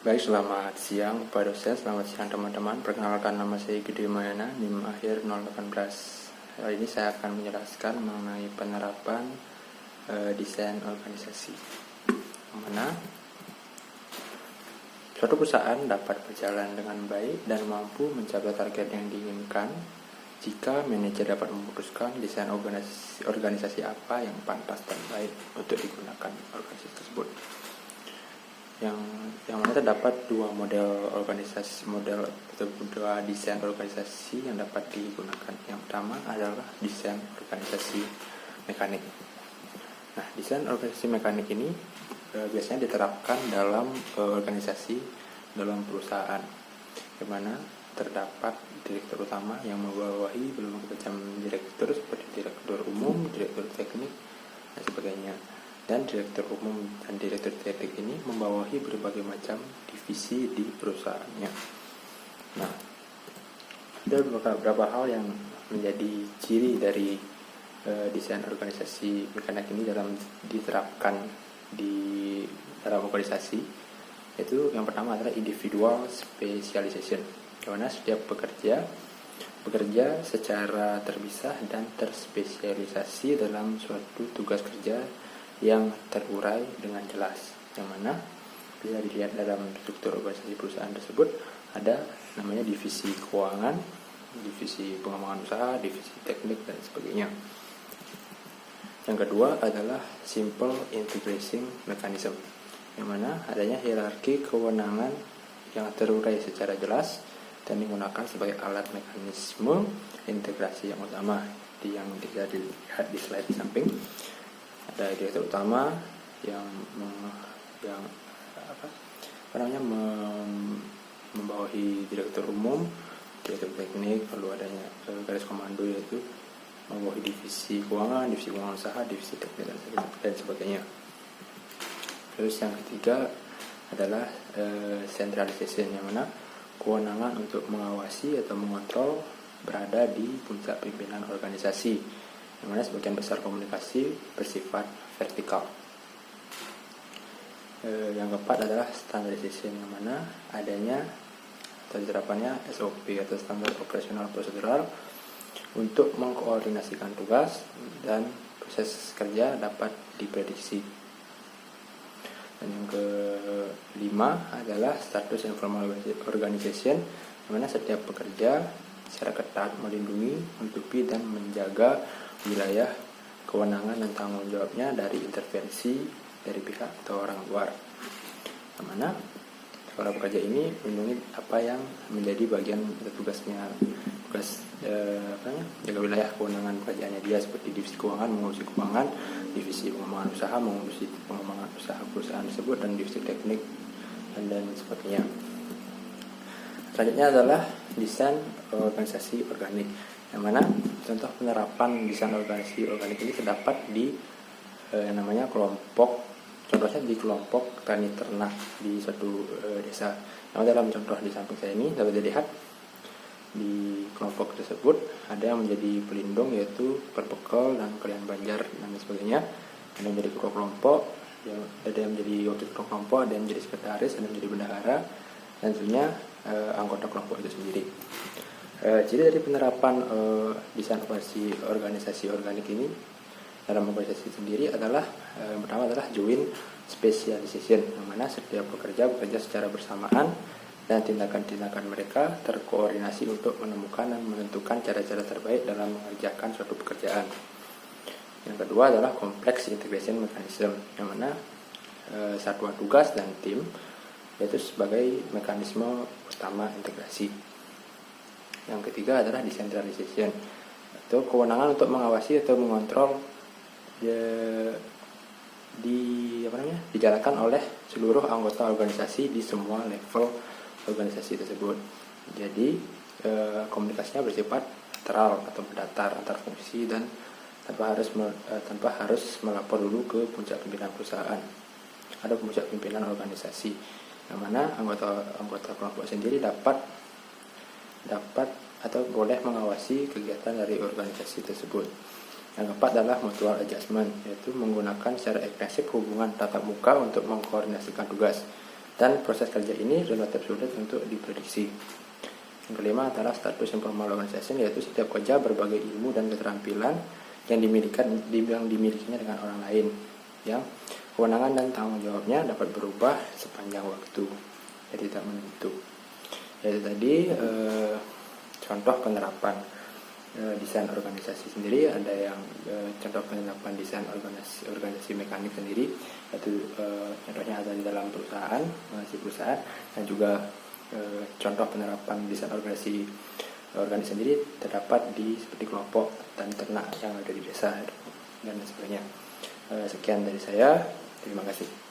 Baik, selamat siang Pak dosen, selamat siang teman-teman. Perkenalkan, nama saya Gede Mayana, NIM akhir 018. Kali ini saya akan menjelaskan mengenai penerapan desain organisasi. Mana suatu perusahaan dapat berjalan dengan baik dan mampu mencapai target yang diinginkan jika manajer dapat memutuskan desain organisasi apa yang pantas dan baik untuk digunakan organisasi tersebut. Yang mana terdapat dua model organisasi, dua desain organisasi yang dapat digunakan. Yang pertama adalah desain organisasi mekanik. Nah, desain organisasi mekanik ini biasanya diterapkan dalam organisasi dalam perusahaan, di mana terdapat direktur utama yang membawahi berbagai macam direktur seperti direktur umum, direktur teknik, dan sebagainya. Dan direktur umum dan direktur teknik ini membawahi berbagai macam divisi di perusahaannya. Nah, ada beberapa hal yang menjadi ciri dari desain organisasi mekanik ini dalam diterapkan di dalam organisasi, yaitu yang pertama adalah individual specialization, di mana setiap bekerja secara terpisah dan terspesialisasi dalam suatu tugas kerja yang terurai dengan jelas, yang mana bisa dilihat dalam struktur organisasi perusahaan tersebut ada namanya divisi keuangan, divisi pengembangan usaha, divisi teknik, dan sebagainya. Yang kedua adalah simple integration mechanism, yang mana adanya hierarki kewenangan yang terurai secara jelas dan digunakan sebagai alat mekanisme integrasi yang utama, yang bisa dilihat di slide di samping. Ada direktur utama yang membawahi direktur umum, direktur teknik, perlu adanya garis komando, yaitu membawahi divisi keuangan usaha, divisi teknik, dan sebagainya. Terus yang ketiga adalah centralization, yang mana kewenangan untuk mengawasi atau mengontrol berada di puncak pimpinan organisasi, yang mana sebagian besar komunikasi bersifat vertikal. Yang keempat adalah standardization, yang mana adanya atau terapannya SOP atau standar operasional prosedural untuk mengkoordinasikan tugas dan proses kerja dapat diprediksi. Dan yang kelima adalah status informal organization, yang mana setiap pekerja secara ketat melindungi, menutupi, dan menjaga wilayah kewenangan dan tanggung jawabnya dari intervensi dari pihak atau orang luar. Yang mana para pekerja ini melindungi apa yang menjadi bagian tugasnya, jaga wilayah kewenangan pekerjaannya dia, seperti divisi keuangan mengurusi keuangan, divisi pengembangan usaha mengurusi pengembangan usaha perusahaan tersebut, dan divisi teknik dan sebagainya. Selanjutnya adalah desain organisasi organik, yang mana contoh penerapan desain organisasi organik ini terdapat di yang namanya kelompok, contohnya di kelompok tani ternak di suatu desa. Yang dalam contoh di samping saya ini dapat dilihat di kelompok tersebut ada yang menjadi pelindung, yaitu perbekal dan kalian banjar dan sebagainya. Ada yang menjadi ketua kelompok, ada yang menjadi wakil ketua kelompok, ada yang menjadi sekretaris, ada yang menjadi bendahara, dan tentunya anggota kelompok itu sendiri. Jadi dari penerapan desain organisasi organik ini dalam organisasi sendiri adalah yang pertama adalah joint specialization, yang mana setiap bekerja secara bersamaan dan tindakan-tindakan mereka terkoordinasi untuk menemukan dan menentukan cara-cara terbaik dalam mengerjakan suatu pekerjaan. Yang kedua adalah complex integration mechanism, yang mana satuan tugas dan tim, yaitu sebagai mekanisme utama integrasi. Yang ketiga adalah decentralization, atau kewenangan untuk mengawasi atau mengontrol dijalankan oleh seluruh anggota organisasi di semua level organisasi tersebut. Jadi komunikasinya bersifat lateral atau berdatar antar fungsi dan tanpa harus melapor dulu ke puncak pimpinan perusahaan. Ada puncak pimpinan organisasi, yang mana anggota kelompok sendiri dapat atau boleh mengawasi kegiatan dari organisasi tersebut. Yang keempat adalah mutual adjustment, yaitu menggunakan secara ekstensif hubungan tatap muka untuk mengkoordinasikan tugas. Dan proses kerja ini relatif sulit untuk diprediksi. Yang kelima adalah status informal organization, yaitu setiap kerja berbagai ilmu dan keterampilan yang dimilikinya dengan orang lain, yang kewenangan dan tanggung jawabnya dapat berubah sepanjang waktu, jadi tidak menentu. Jadi tadi contoh penerapan desain organisasi sendiri, ada yang contoh penerapan desain organisasi mekanik sendiri, yaitu contohnya ada di dalam perusahaan, dan juga contoh penerapan desain organisasi sendiri terdapat di seperti kelompok dan ternak yang ada di desa dan sebagainya. Sekian dari saya, terima kasih.